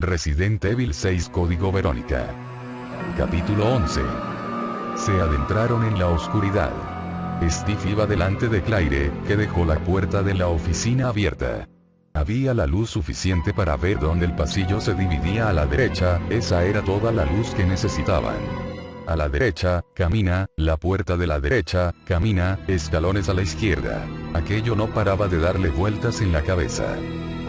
Resident Evil 6 Código Verónica. Capítulo 11. Se adentraron en la oscuridad. Steve iba delante de Claire, que dejó la puerta de la oficina abierta. Había la luz suficiente para ver dónde el pasillo se dividía a la derecha, esa era toda la luz que necesitaban. A la derecha, camina, la puerta de la derecha, camina, escalones a la izquierda. Aquello no paraba de darle vueltas en la cabeza.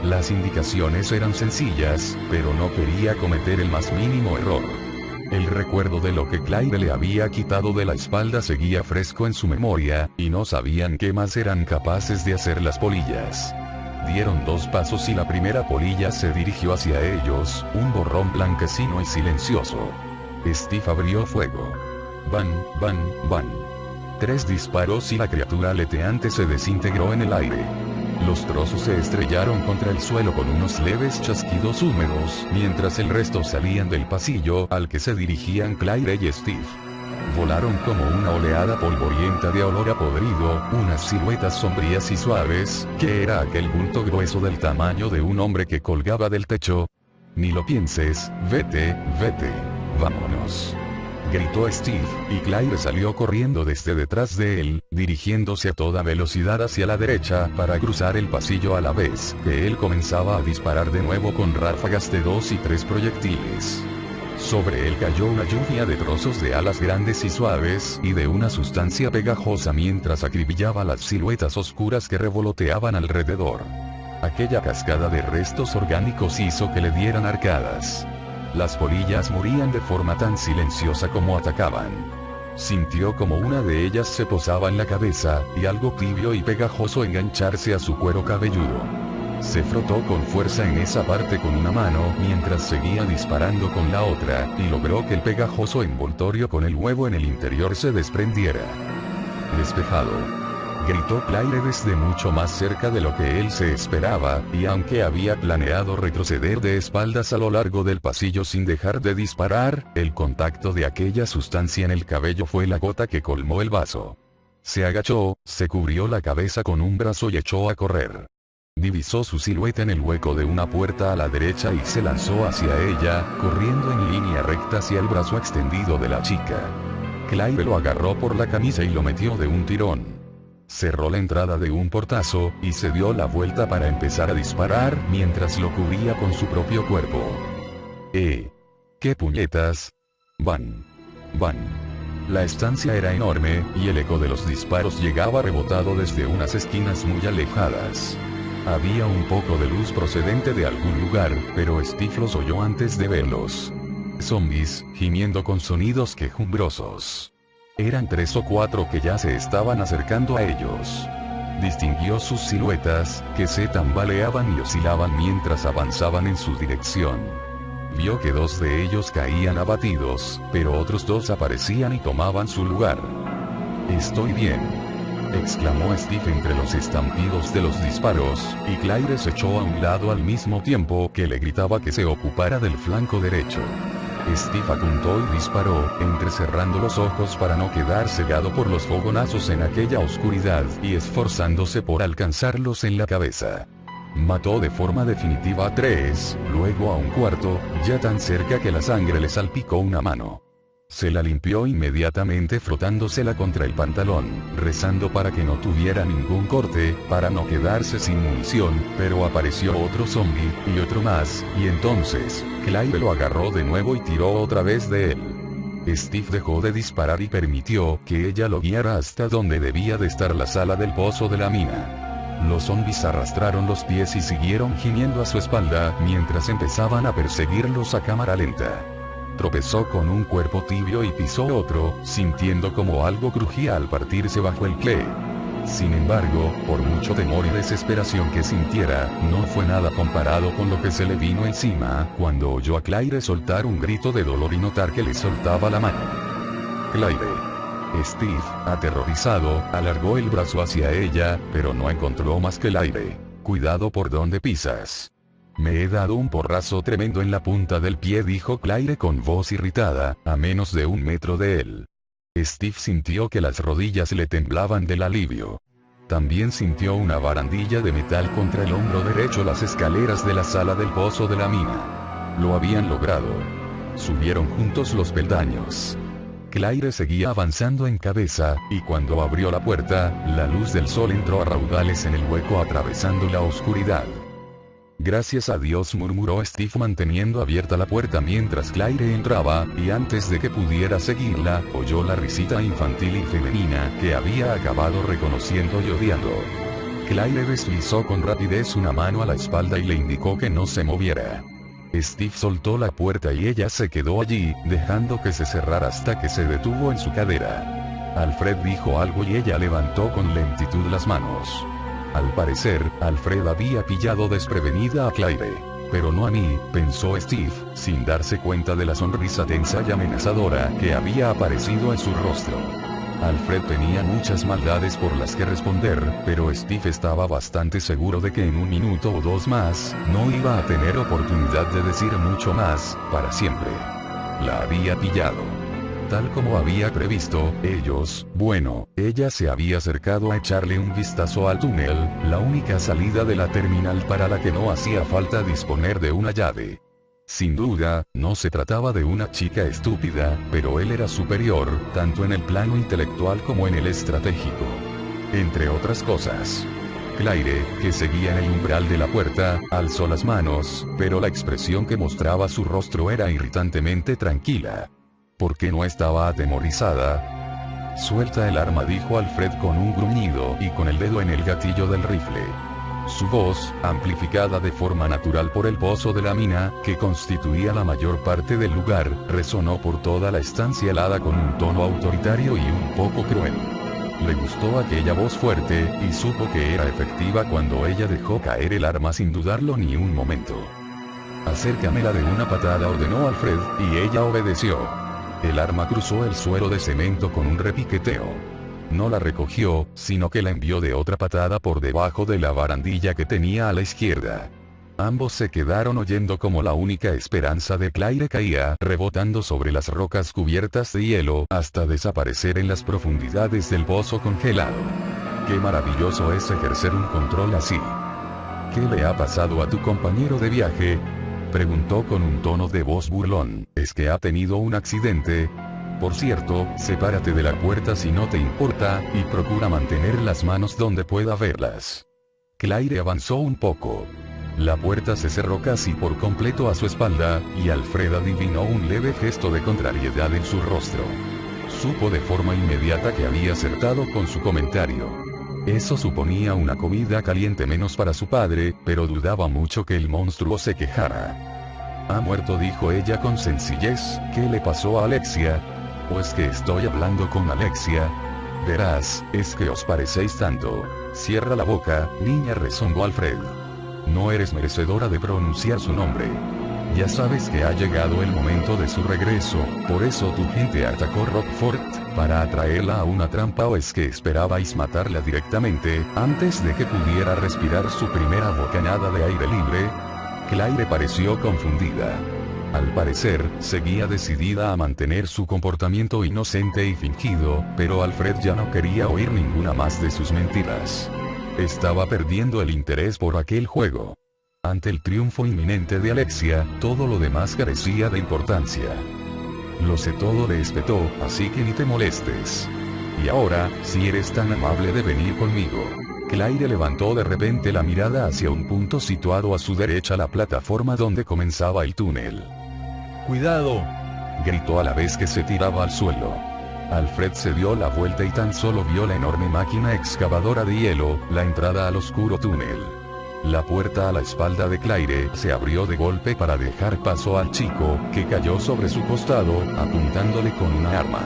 Las indicaciones eran sencillas, pero no quería cometer el más mínimo error. El recuerdo de lo que Claire le había quitado de la espalda seguía fresco en su memoria, y no sabían qué más eran capaces de hacer las polillas. Dieron 2 pasos y la primera polilla se dirigió hacia ellos, un borrón blanquecino y silencioso. Steve abrió fuego. Van, van, van. 3 disparos y la criatura aleteante se desintegró en el aire. Los trozos se estrellaron contra el suelo con unos leves chasquidos húmedos, mientras el resto salían del pasillo al que se dirigían Claire y Steve. Volaron como una oleada polvorienta de olor a podrido, unas siluetas sombrías y suaves, que era aquel bulto grueso del tamaño de un hombre que colgaba del techo. Ni lo pienses, vete, vete, vámonos. Gritó Steve, y Claire salió corriendo desde detrás de él, dirigiéndose a toda velocidad hacia la derecha para cruzar el pasillo a la vez que él comenzaba a disparar de nuevo con ráfagas de 2 y 3 proyectiles. Sobre él cayó una lluvia de trozos de alas grandes y suaves, y de una sustancia pegajosa mientras acribillaba las siluetas oscuras que revoloteaban alrededor. Aquella cascada de restos orgánicos hizo que le dieran arcadas. Las polillas morían de forma tan silenciosa como atacaban. Sintió como una de ellas se posaba en la cabeza, y algo tibio y pegajoso engancharse a su cuero cabelludo. Se frotó con fuerza en esa parte con una mano mientras seguía disparando con la otra, y logró que el pegajoso envoltorio con el huevo en el interior se desprendiera. Despejado. Gritó Claire desde mucho más cerca de lo que él se esperaba, y aunque había planeado retroceder de espaldas a lo largo del pasillo sin dejar de disparar, el contacto de aquella sustancia en el cabello fue la gota que colmó el vaso. Se agachó, se cubrió la cabeza con un brazo y echó a correr. Divisó su silueta en el hueco de una puerta a la derecha y se lanzó hacia ella, corriendo en línea recta hacia el brazo extendido de la chica. Claire lo agarró por la camisa y lo metió de un tirón. Cerró la entrada de un portazo, y se dio la vuelta para empezar a disparar mientras lo cubría con su propio cuerpo. ¡Qué puñetas! Van. Van. La estancia era enorme, y el eco de los disparos llegaba rebotado desde unas esquinas muy alejadas. Había un poco de luz procedente de algún lugar, pero Steve los oyó antes de verlos. Zombies, gimiendo con sonidos quejumbrosos. Eran 3 o 4 que ya se estaban acercando a ellos. Distinguió sus siluetas, que se tambaleaban y oscilaban mientras avanzaban en su dirección. Vio que 2 de ellos caían abatidos, pero otros 2 aparecían y tomaban su lugar. «Estoy bien», exclamó Steve entre los estampidos de los disparos, y Claire se echó a un lado al mismo tiempo que le gritaba que se ocupara del flanco derecho. Steve apuntó y disparó, entrecerrando los ojos para no quedar cegado por los fogonazos en aquella oscuridad, y esforzándose por alcanzarlos en la cabeza. Mató de forma definitiva a 3, luego a un cuarto, ya tan cerca que la sangre le salpicó una mano. Se la limpió inmediatamente frotándosela contra el pantalón, rezando para que no tuviera ningún corte, para no quedarse sin munición, pero apareció otro zombie, y otro más, y entonces, Claire lo agarró de nuevo y tiró otra vez de él. Steve dejó de disparar y permitió que ella lo guiara hasta donde debía de estar la sala del pozo de la mina. Los zombies arrastraron los pies y siguieron gimiendo a su espalda, mientras empezaban a perseguirlos a cámara lenta. Tropezó con un cuerpo tibio y pisó otro, sintiendo como algo crujía al partirse bajo el pie. Sin embargo, por mucho temor y desesperación que sintiera, no fue nada comparado con lo que se le vino encima, cuando oyó a Claire soltar un grito de dolor y notar que le soltaba la mano. Claire. Steve, aterrorizado, alargó el brazo hacia ella, pero no encontró más que el aire. «Cuidado por donde pisas». «Me he dado un porrazo tremendo en la punta del pie», dijo Claire con voz irritada, a menos de 1 metro de él. Steve sintió que las rodillas le temblaban del alivio. También sintió una barandilla de metal contra el hombro derecho, las escaleras de la sala del pozo de la mina. Lo habían logrado. Subieron juntos los peldaños. Claire seguía avanzando en cabeza, y cuando abrió la puerta, la luz del sol entró a raudales en el hueco atravesando la oscuridad. Gracias a Dios, murmuró Steve manteniendo abierta la puerta mientras Claire entraba, y antes de que pudiera seguirla, oyó la risita infantil y femenina que había acabado reconociendo y odiando. Claire deslizó con rapidez una mano a la espalda y le indicó que no se moviera. Steve soltó la puerta y ella se quedó allí, dejando que se cerrara hasta que se detuvo en su cadera. Alfred dijo algo y ella levantó con lentitud las manos. Al parecer, Alfred había pillado desprevenida a Claire. Pero no a mí, pensó Steve, sin darse cuenta de la sonrisa tensa y amenazadora que había aparecido en su rostro. Alfred tenía muchas maldades por las que responder, pero Steve estaba bastante seguro de que en un minuto o dos más, no iba a tener oportunidad de decir mucho más, para siempre. La había pillado. Tal como había previsto, ella se había acercado a echarle un vistazo al túnel, la única salida de la terminal para la que no hacía falta disponer de una llave. Sin duda, no se trataba de una chica estúpida, pero él era superior, tanto en el plano intelectual como en el estratégico. Entre otras cosas. Claire, que seguía en el umbral de la puerta, alzó las manos, pero la expresión que mostraba su rostro era irritantemente tranquila. ¿Por qué no estaba atemorizada? Suelta el arma, dijo Alfred con un gruñido y con el dedo en el gatillo del rifle. Su voz, amplificada de forma natural por el pozo de la mina, que constituía la mayor parte del lugar, resonó por toda la estancia helada con un tono autoritario y un poco cruel. Le gustó aquella voz fuerte, y supo que era efectiva cuando ella dejó caer el arma sin dudarlo ni un momento. «Acércamela de una patada», ordenó Alfred, y ella obedeció. El arma cruzó el suelo de cemento con un repiqueteo. No la recogió, sino que la envió de otra patada por debajo de la barandilla que tenía a la izquierda. Ambos se quedaron oyendo como la única esperanza de Claire caía, rebotando sobre las rocas cubiertas de hielo, hasta desaparecer en las profundidades del pozo congelado. Qué maravilloso es ejercer un control así. ¿Qué le ha pasado a tu compañero de viaje?, preguntó con un tono de voz burlón. ¿Es que ha tenido un accidente? Por cierto, sepárate de la puerta si no te importa, y procura mantener las manos donde pueda verlas. Claire avanzó un poco. La puerta se cerró casi por completo a su espalda, y Alfred adivinó un leve gesto de contrariedad en su rostro. Supo de forma inmediata que había acertado con su comentario. Eso suponía una comida caliente menos para su padre, pero dudaba mucho que el monstruo se quejara. «Ha muerto», dijo ella con sencillez. «¿Qué le pasó a Alexia?» «¿O es que estoy hablando con Alexia?» «Verás, es que os parecéis tanto». «Cierra la boca, niña», rezongó Alfred. «No eres merecedora de pronunciar su nombre. Ya sabes que ha llegado el momento de su regreso, por eso tu gente atacó Rockford, para atraerla a una trampa, ¿o es que esperabais matarla directamente, antes de que pudiera respirar su primera bocanada de aire libre?» Claire pareció confundida. Al parecer, seguía decidida a mantener su comportamiento inocente y fingido, pero Alfred ya no quería oír ninguna más de sus mentiras. Estaba perdiendo el interés por aquel juego. Ante el triunfo inminente de Alexia, todo lo demás carecía de importancia. «Lo sé todo», le espetó, «así que ni te molestes. Y ahora, si eres tan amable de venir conmigo». Claire levantó de repente la mirada hacia un punto situado a su derecha, la plataforma donde comenzaba el túnel. «¡Cuidado!», gritó a la vez que se tiraba al suelo. Alfred se dio la vuelta y tan solo vio la enorme máquina excavadora de hielo, la entrada al oscuro túnel. La puerta a la espalda de Claire se abrió de golpe para dejar paso al chico, que cayó sobre su costado, apuntándole con una arma.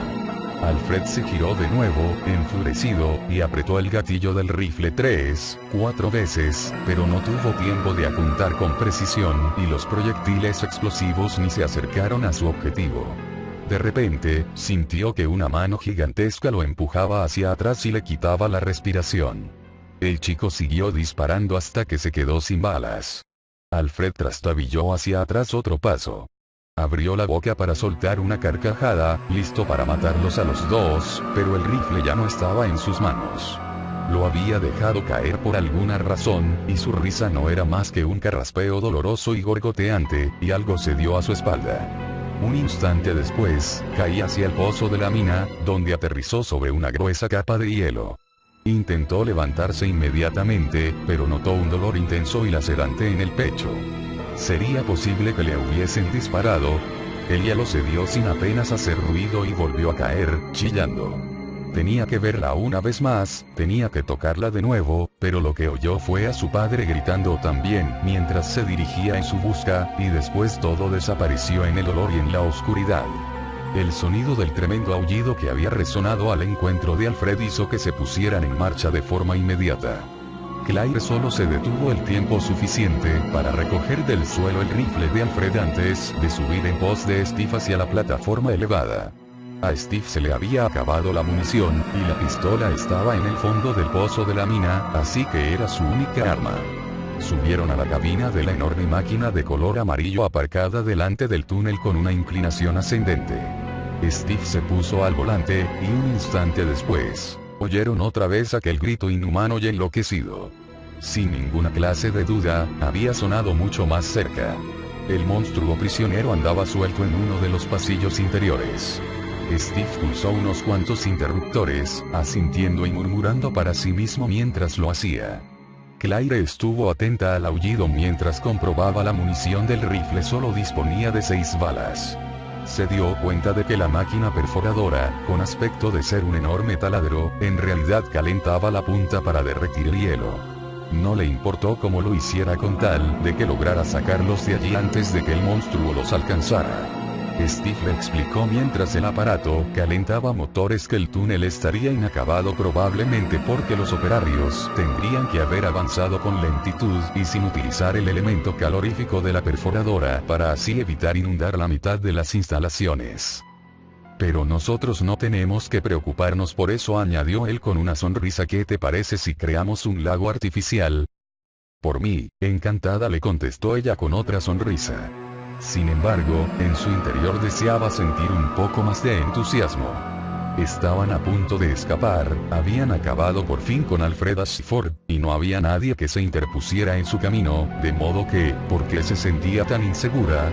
Alfred se giró de nuevo, enfurecido, y apretó el gatillo del rifle 3-4 veces, pero no tuvo tiempo de apuntar con precisión, y los proyectiles explosivos ni se acercaron a su objetivo. De repente, sintió que una mano gigantesca lo empujaba hacia atrás y le quitaba la respiración. El chico siguió disparando hasta que se quedó sin balas. Alfred trastabilló hacia atrás otro paso. Abrió la boca para soltar una carcajada, listo para matarlos a los dos, pero el rifle ya no estaba en sus manos. Lo había dejado caer por alguna razón, y su risa no era más que un carraspeo doloroso y gorgoteante, y algo cedió a su espalda. Un instante después, caí hacia el pozo de la mina, donde aterrizó sobre una gruesa capa de hielo. Intentó levantarse inmediatamente, pero notó un dolor intenso y lacerante en el pecho. ¿Sería posible que le hubiesen disparado? El hielo cedió sin apenas hacer ruido y volvió a caer, chillando. Tenía que verla una vez más, tenía que tocarla de nuevo, pero lo que oyó fue a su padre gritando también, mientras se dirigía en su busca, y después todo desapareció en el olor y en la oscuridad. El sonido del tremendo aullido que había resonado al encuentro de Alfred hizo que se pusieran en marcha de forma inmediata. Claire solo se detuvo el tiempo suficiente para recoger del suelo el rifle de Alfred antes de subir en pos de Steve hacia la plataforma elevada. A Steve se le había acabado la munición, y la pistola estaba en el fondo del pozo de la mina, así que era su única arma. Subieron a la cabina de la enorme máquina de color amarillo aparcada delante del túnel con una inclinación ascendente. Steve se puso al volante, y un instante después, oyeron otra vez aquel grito inhumano y enloquecido. Sin ninguna clase de duda, había sonado mucho más cerca. El monstruo prisionero andaba suelto en uno de los pasillos interiores. Steve pulsó unos cuantos interruptores, asintiendo y murmurando para sí mismo mientras lo hacía. Claire estuvo atenta al aullido mientras comprobaba la munición del rifle solo disponía de 6 balas. Se dio cuenta de que la máquina perforadora, con aspecto de ser un enorme taladro, en realidad calentaba la punta para derretir el hielo. No le importó cómo lo hiciera con tal de que lograra sacarlos de allí antes de que el monstruo los alcanzara. Steve le explicó mientras el aparato calentaba motores que el túnel estaría inacabado probablemente porque los operarios tendrían que haber avanzado con lentitud y sin utilizar el elemento calorífico de la perforadora para así evitar inundar la mitad de las instalaciones. Pero nosotros no tenemos que preocuparnos por eso, añadió él con una sonrisa. ¿Qué te parece si creamos un lago artificial? Por mí, encantada, le contestó ella con otra sonrisa. Sin embargo, en su interior deseaba sentir un poco más de entusiasmo. Estaban a punto de escapar, habían acabado por fin con Alfred Ashford, y no había nadie que se interpusiera en su camino, de modo que, ¿por qué se sentía tan insegura?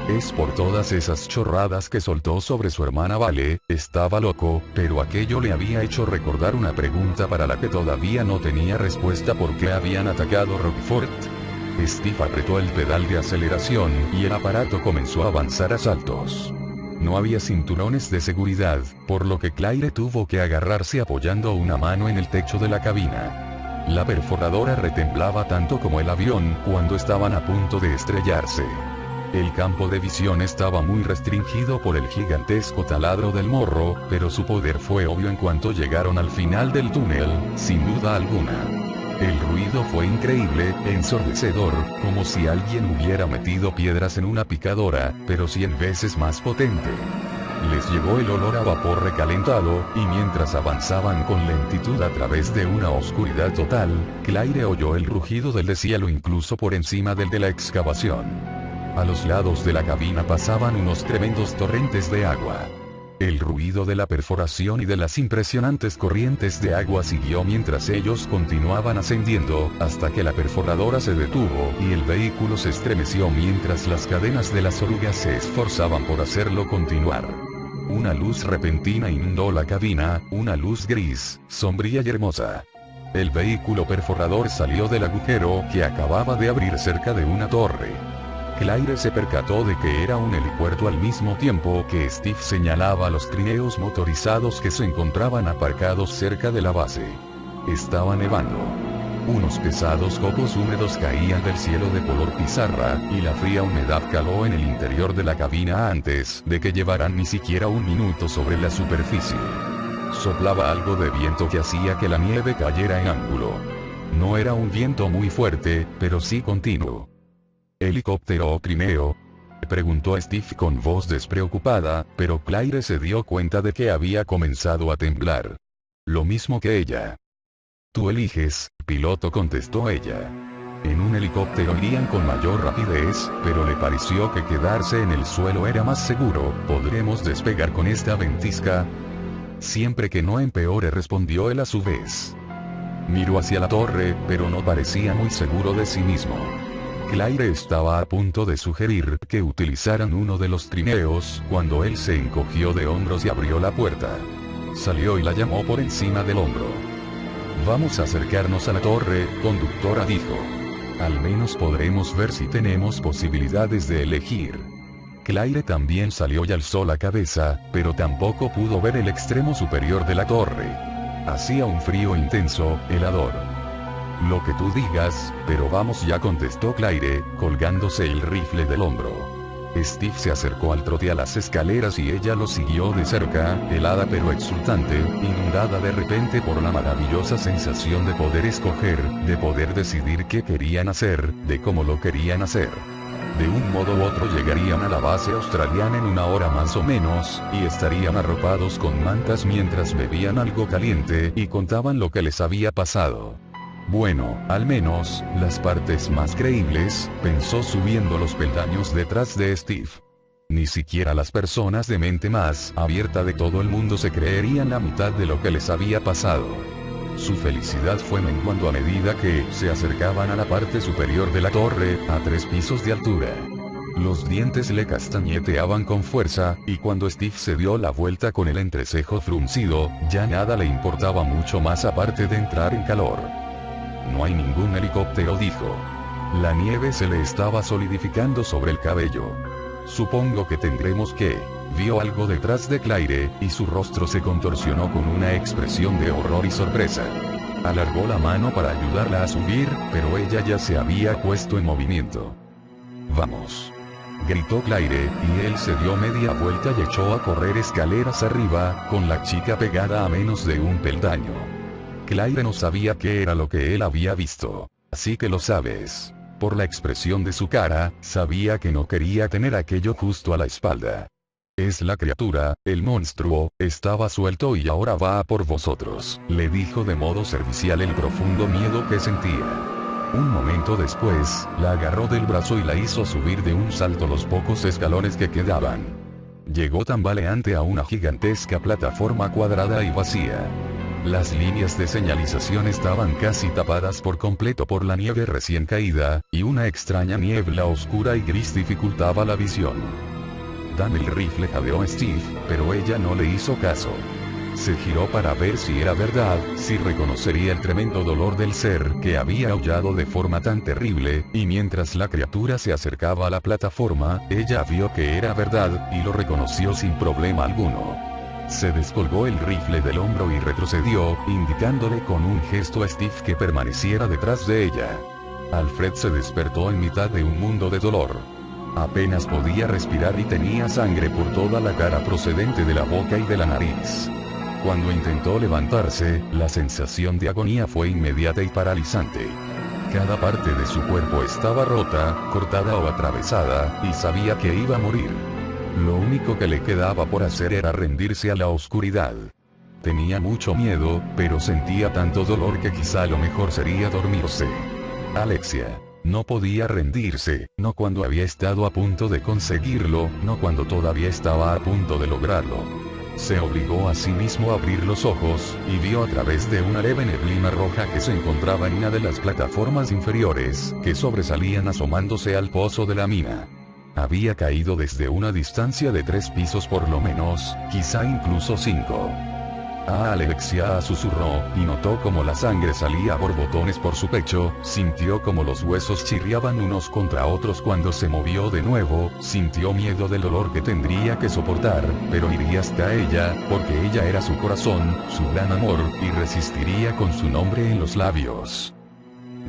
Es por todas esas chorradas que soltó sobre su hermana Vale. Estaba loco, pero aquello le había hecho recordar una pregunta para la que todavía no tenía respuesta: ¿por qué habían atacado Rockford? Steve apretó el pedal de aceleración, y el aparato comenzó a avanzar a saltos. No había cinturones de seguridad, por lo que Claire tuvo que agarrarse apoyando una mano en el techo de la cabina. La perforadora retemblaba tanto como el avión cuando estaban a punto de estrellarse. El campo de visión estaba muy restringido por el gigantesco taladro del morro, pero su poder fue obvio en cuanto llegaron al final del túnel, sin duda alguna. El ruido fue increíble, ensordecedor, como si alguien hubiera metido piedras en una picadora, pero 100 veces más potente. Les llegó el olor a vapor recalentado, y mientras avanzaban con lentitud a través de una oscuridad total, Claire oyó el rugido del deshielo incluso por encima del de la excavación. A los lados de la cabina pasaban unos tremendos torrentes de agua. El ruido de la perforación y de las impresionantes corrientes de agua siguió mientras ellos continuaban ascendiendo, hasta que la perforadora se detuvo y el vehículo se estremeció mientras las cadenas de las orugas se esforzaban por hacerlo continuar. Una luz repentina inundó la cabina, una luz gris, sombría y hermosa. El vehículo perforador salió del agujero que acababa de abrir cerca de una torre. Claire se percató de que era un helipuerto al mismo tiempo que Steve señalaba los trineos motorizados que se encontraban aparcados cerca de la base. Estaba nevando. Unos pesados copos húmedos caían del cielo de color pizarra, y la fría humedad caló en el interior de la cabina antes de que llevaran ni siquiera un minuto sobre la superficie. Soplaba algo de viento que hacía que la nieve cayera en ángulo. No era un viento muy fuerte, pero sí continuo. ¿Helicóptero o trineo?, preguntó Steve con voz despreocupada, pero Claire se dio cuenta de que había comenzado a temblar. Lo mismo que ella. Tú eliges, piloto, contestó ella. En un helicóptero irían con mayor rapidez, pero le pareció que quedarse en el suelo era más seguro. ¿Podremos despegar con esta ventisca? Siempre que no empeore, respondió él a su vez. Miró hacia la torre, pero no parecía muy seguro de sí mismo. Claire estaba a punto de sugerir que utilizaran uno de los trineos, cuando él se encogió de hombros y abrió la puerta. Salió y la llamó por encima del hombro. «Vamos a acercarnos a la torre, conductora», dijo. «Al menos podremos ver si tenemos posibilidades de elegir». Claire también salió y alzó la cabeza, pero tampoco pudo ver el extremo superior de la torre. Hacía un frío intenso, helador. «Lo que tú digas, pero vamos ya», contestó Claire, colgándose el rifle del hombro. Steve se acercó al trote a las escaleras y ella lo siguió de cerca, helada pero exultante, inundada de repente por la maravillosa sensación de poder escoger, de poder decidir qué querían hacer, de cómo lo querían hacer. De un modo u otro llegarían a la base australiana en 1 hora más o menos, y estarían arropados con mantas mientras bebían algo caliente y contaban lo que les había pasado. Bueno, al menos, las partes más creíbles, pensó subiendo los peldaños detrás de Steve. Ni siquiera las personas de mente más abierta de todo el mundo se creerían la mitad de lo que les había pasado. Su felicidad fue menguando a medida que se acercaban a la parte superior de la torre, a 3 pisos de altura. Los dientes le castañeteaban con fuerza, y cuando Steve se dio la vuelta con el entrecejo fruncido, ya nada le importaba mucho más aparte de entrar en calor. «No hay ningún helicóptero», dijo. La nieve se le estaba solidificando sobre el cabello. «Supongo que tendremos que...». Vio algo detrás de Claire, y su rostro se contorsionó con una expresión de horror y sorpresa. Alargó la mano para ayudarla a subir, pero ella ya se había puesto en movimiento. «Vamos», gritó Claire, y él se dio media vuelta y echó a correr escaleras arriba, con la chica pegada a menos de un peldaño. Claire no sabía qué era lo que él había visto. «Así que lo sabes». Por la expresión de su cara, sabía que no quería tener aquello justo a la espalda. «Es la criatura, el monstruo, estaba suelto y ahora va a por vosotros», le dijo de modo servicial el profundo miedo que sentía. Un momento después, la agarró del brazo y la hizo subir de un salto los pocos escalones que quedaban. Llegó tambaleante a una gigantesca plataforma cuadrada y vacía. Las líneas de señalización estaban casi tapadas por completo por la nieve recién caída, y una extraña niebla oscura y gris dificultaba la visión. «Dame el rifle», jadeó Steve, pero ella no le hizo caso. Se giró para ver si era verdad, si reconocería el tremendo dolor del ser que había aullado de forma tan terrible, y mientras la criatura se acercaba a la plataforma, ella vio que era verdad, y lo reconoció sin problema alguno. Se descolgó el rifle del hombro y retrocedió, indicándole con un gesto a Steve que permaneciera detrás de ella. Alfred se despertó en mitad de un mundo de dolor. Apenas podía respirar y tenía sangre por toda la cara procedente de la boca y de la nariz. Cuando intentó levantarse, la sensación de agonía fue inmediata y paralizante. Cada parte de su cuerpo estaba rota, cortada o atravesada, y sabía que iba a morir. Lo único que le quedaba por hacer era rendirse a la oscuridad. Tenía mucho miedo, pero sentía tanto dolor que quizá lo mejor sería dormirse. Alexia. No podía rendirse, no cuando había estado a punto de conseguirlo, no cuando todavía estaba a punto de lograrlo. Se obligó a sí mismo a abrir los ojos, y vio a través de una leve neblina roja que se encontraba en una de las plataformas inferiores, que sobresalían asomándose al pozo de la mina. Había caído desde una distancia de 3 pisos por lo menos, quizá incluso 5. «Ah», Alexia susurró, y notó como la sangre salía a borbotones por su pecho, sintió como los huesos chirriaban unos contra otros cuando se movió de nuevo, sintió miedo del dolor que tendría que soportar, pero iría hasta ella, porque ella era su corazón, su gran amor, y resistiría con su nombre en los labios.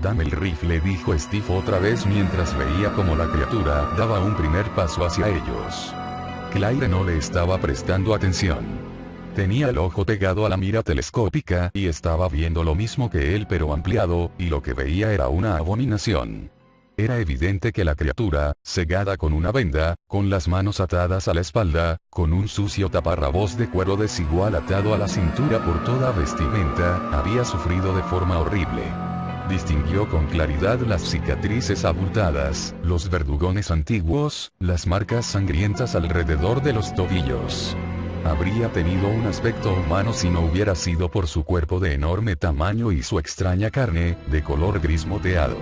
«Dame el rifle», dijo Steve otra vez mientras veía como la criatura daba un primer paso hacia ellos. Claire no le estaba prestando atención. Tenía el ojo pegado a la mira telescópica y estaba viendo lo mismo que él pero ampliado, y lo que veía era una abominación. Era evidente que la criatura, cegada con una venda, con las manos atadas a la espalda, con un sucio taparrabos de cuero desigual atado a la cintura por toda vestimenta, había sufrido de forma horrible. Distinguió con claridad las cicatrices abultadas, los verdugones antiguos, las marcas sangrientas alrededor de los tobillos. Habría tenido un aspecto humano si no hubiera sido por su cuerpo de enorme tamaño y su extraña carne, de color gris moteado.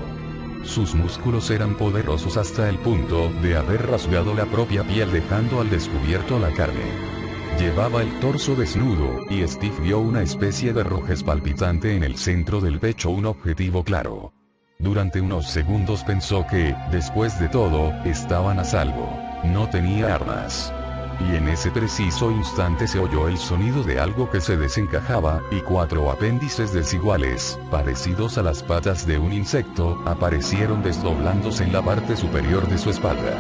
Sus músculos eran poderosos hasta el punto de haber rasgado la propia piel dejando al descubierto la carne. Llevaba el torso desnudo, y Steve vio una especie de rojez palpitante en el centro del pecho, un objetivo claro. Durante unos segundos pensó que, después de todo, estaban a salvo. No tenía armas. Y en ese preciso instante se oyó el sonido de algo que se desencajaba, y 4 apéndices desiguales, parecidos a las patas de un insecto, aparecieron desdoblándose en la parte superior de su espalda.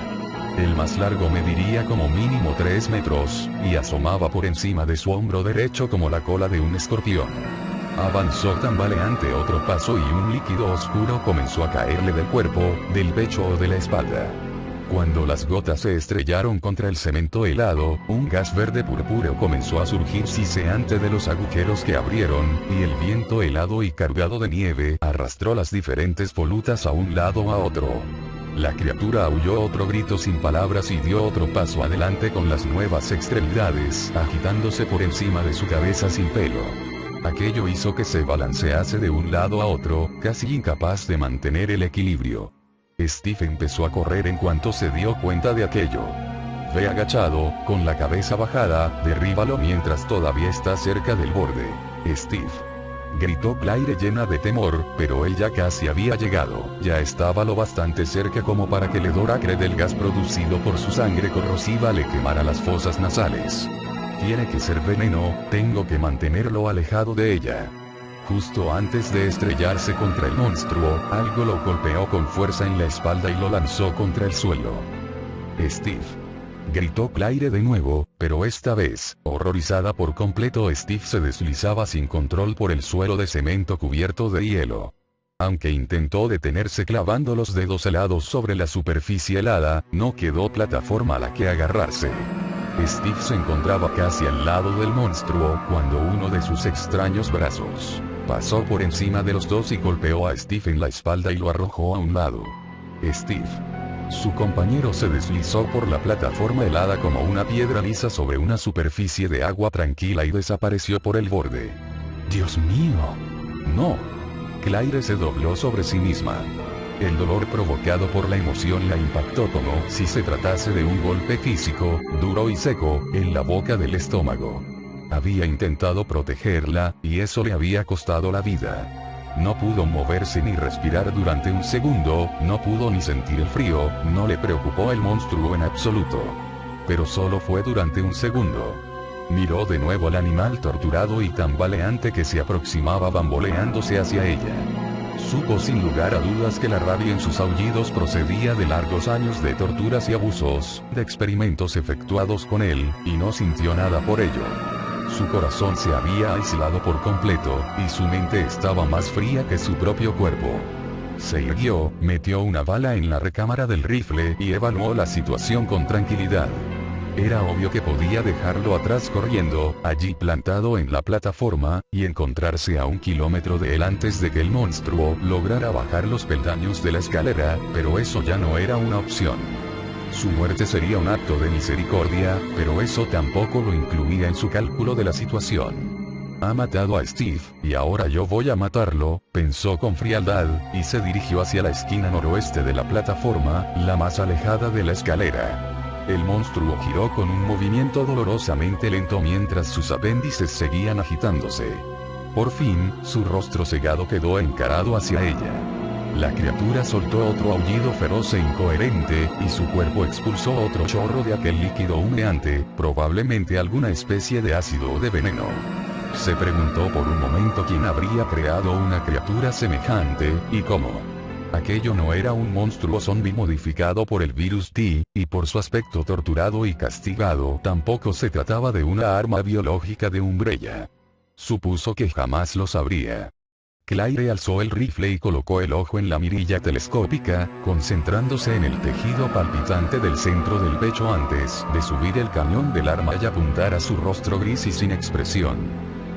El más largo mediría como mínimo 3 metros, y asomaba por encima de su hombro derecho como la cola de un escorpión. Avanzó tambaleante otro paso y un líquido oscuro comenzó a caerle del cuerpo, del pecho o de la espalda. Cuando las gotas se estrellaron contra el cemento helado, un gas verde purpúreo comenzó a surgir siseante de los agujeros que abrieron, y el viento helado y cargado de nieve arrastró las diferentes volutas a un lado a otro. La criatura aulló otro grito sin palabras y dio otro paso adelante con las nuevas extremidades agitándose por encima de su cabeza sin pelo. Aquello hizo que se balancease de un lado a otro, casi incapaz de mantener el equilibrio. Steve empezó a correr en cuanto se dio cuenta de aquello. Ve agachado, con la cabeza bajada, derríbalo mientras todavía está cerca del borde. Steve. Gritó Claire llena de temor, pero él ya casi había llegado, ya estaba lo bastante cerca como para que el hedor acre del gas producido por su sangre corrosiva le quemara las fosas nasales. Tiene que ser veneno, tengo que mantenerlo alejado de ella. Justo antes de estrellarse contra el monstruo, algo lo golpeó con fuerza en la espalda y lo lanzó contra el suelo. Steve. Gritó Claire de nuevo, pero esta vez, horrorizada por completo, Steve se deslizaba sin control por el suelo de cemento cubierto de hielo. Aunque intentó detenerse clavando los dedos helados sobre la superficie helada, no quedó plataforma a la que agarrarse. Steve se encontraba casi al lado del monstruo cuando uno de sus extraños brazos pasó por encima de los dos y golpeó a Steve en la espalda y lo arrojó a un lado. Steve. Su compañero se deslizó por la plataforma helada como una piedra lisa sobre una superficie de agua tranquila y desapareció por el borde. ¡Dios mío! ¡No! Claire se dobló sobre sí misma. El dolor provocado por la emoción la impactó como si se tratase de un golpe físico, duro y seco, en la boca del estómago. Había intentado protegerla, y eso le había costado la vida. No pudo moverse ni respirar durante un segundo, no pudo ni sentir el frío, no le preocupó el monstruo en absoluto. Pero solo fue durante un segundo. Miró de nuevo al animal torturado y tambaleante que se aproximaba bamboleándose hacia ella. Supo sin lugar a dudas que la rabia en sus aullidos procedía de largos años de torturas y abusos, de experimentos efectuados con él, y no sintió nada por ello. Su corazón se había aislado por completo, y su mente estaba más fría que su propio cuerpo. Se irguió, metió una bala en la recámara del rifle y evaluó la situación con tranquilidad. Era obvio que podía dejarlo atrás corriendo, allí plantado en la plataforma, y encontrarse a 1 kilómetro de él antes de que el monstruo lograra bajar los peldaños de la escalera, pero eso ya no era una opción. Su muerte sería un acto de misericordia, pero eso tampoco lo incluía en su cálculo de la situación. Ha matado a Steve, y ahora yo voy a matarlo, pensó con frialdad, y se dirigió hacia la esquina noroeste de la plataforma, la más alejada de la escalera. El monstruo giró con un movimiento dolorosamente lento mientras sus apéndices seguían agitándose. Por fin, su rostro cegado quedó encarado hacia ella. La criatura soltó otro aullido feroz e incoherente, y su cuerpo expulsó otro chorro de aquel líquido humeante, probablemente alguna especie de ácido o de veneno. Se preguntó por un momento quién habría creado una criatura semejante, y cómo. Aquello no era un monstruo zombie modificado por el virus T, y por su aspecto torturado y castigado tampoco se trataba de una arma biológica de Umbrella. Supuso que jamás lo sabría. Claire alzó el rifle y colocó el ojo en la mirilla telescópica, concentrándose en el tejido palpitante del centro del pecho antes de subir el cañón del arma y apuntar a su rostro gris y sin expresión.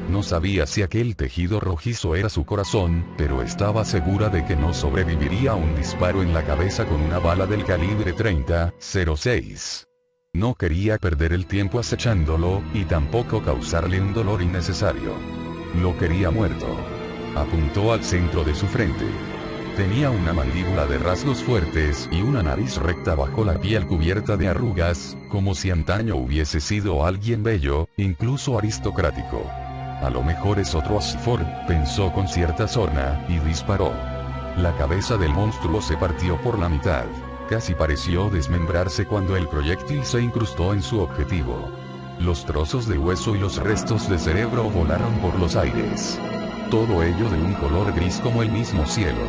No sabía si aquel tejido rojizo era su corazón, pero estaba segura de que no sobreviviría a un disparo en la cabeza con una bala del calibre .30-06. No quería perder el tiempo acechándolo, y tampoco causarle un dolor innecesario. Lo quería muerto. Apuntó al centro de su frente. Tenía una mandíbula de rasgos fuertes y una nariz recta bajo la piel cubierta de arrugas, como si antaño hubiese sido alguien bello, incluso aristocrático. A lo mejor es otro Asifor, pensó con cierta sorna, y disparó. La cabeza del monstruo se partió por la mitad. Casi pareció desmembrarse cuando el proyectil se incrustó en su objetivo. Los trozos de hueso y los restos de cerebro volaron por los aires. Todo ello de un color gris como el mismo cielo.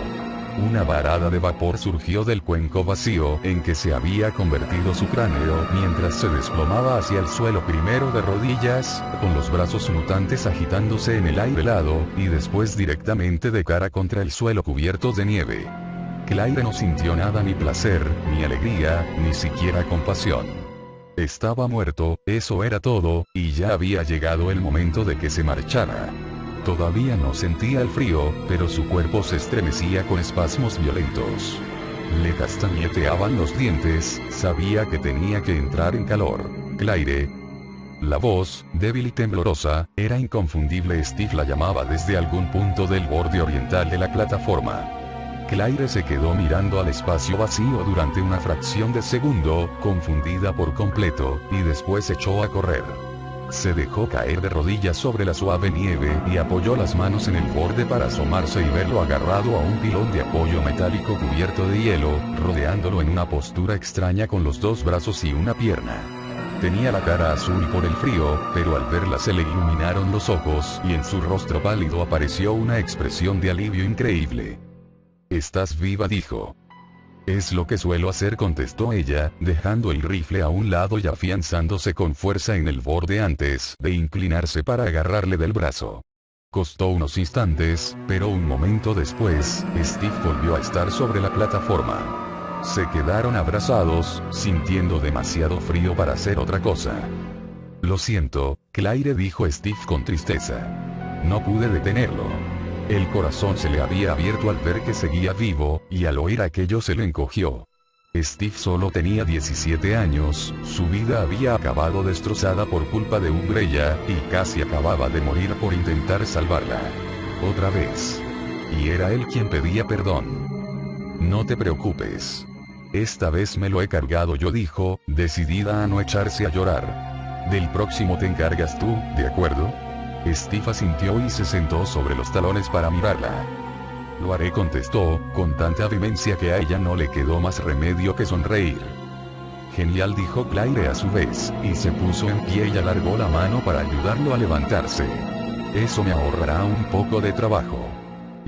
Una varada de vapor surgió del cuenco vacío en que se había convertido su cráneo mientras se desplomaba hacia el suelo, primero de rodillas, con los brazos mutantes agitándose en el aire helado, y después directamente de cara contra el suelo cubierto de nieve. Claire no sintió nada, ni placer, ni alegría, ni siquiera compasión. Estaba muerto, eso era todo, y ya había llegado el momento de que se marchara. Todavía no sentía el frío, pero su cuerpo se estremecía con espasmos violentos. Le castañeteaban los dientes, sabía que tenía que entrar en calor. Claire. La voz, débil y temblorosa, era inconfundible. Steve la llamaba desde algún punto del borde oriental de la plataforma. Claire se quedó mirando al espacio vacío durante una fracción de segundo, confundida por completo, y después echó a correr. Se dejó caer de rodillas sobre la suave nieve y apoyó las manos en el borde para asomarse y verlo agarrado a un pilón de apoyo metálico cubierto de hielo, rodeándolo en una postura extraña con los dos brazos y una pierna. Tenía la cara azul por el frío, pero al verla se le iluminaron los ojos y en su rostro pálido apareció una expresión de alivio increíble. «Estás viva», dijo. «Es lo que suelo hacer», contestó ella, dejando el rifle a un lado y afianzándose con fuerza en el borde antes de inclinarse para agarrarle del brazo. Costó unos instantes, pero un momento después, Steve volvió a estar sobre la plataforma. Se quedaron abrazados, sintiendo demasiado frío para hacer otra cosa. «Lo siento», Claire dijo Steve con tristeza. «No pude detenerlo». El corazón se le había abierto al ver que seguía vivo, y al oír aquello se le encogió. Steve solo tenía 17 años, su vida había acabado destrozada por culpa de Umbrella, y casi acababa de morir por intentar salvarla. Otra vez. Y era él quien pedía perdón. «No te preocupes. Esta vez me lo he cargado yo», dijo, decidida a no echarse a llorar. «Del próximo te encargas tú, ¿de acuerdo?» Steve asintió y se sentó sobre los talones para mirarla. «Lo haré», contestó, con tanta vehemencia que a ella no le quedó más remedio que sonreír. «Genial», dijo Claire a su vez, y se puso en pie y alargó la mano para ayudarlo a levantarse. «Eso me ahorrará un poco de trabajo.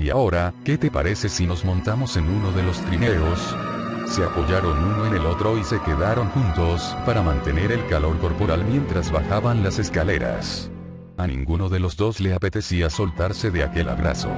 Y ahora, ¿qué te parece si nos montamos en uno de los trineos?» Se apoyaron uno en el otro y se quedaron juntos, para mantener el calor corporal mientras bajaban las escaleras. A ninguno de los dos le apetecía soltarse de aquel abrazo.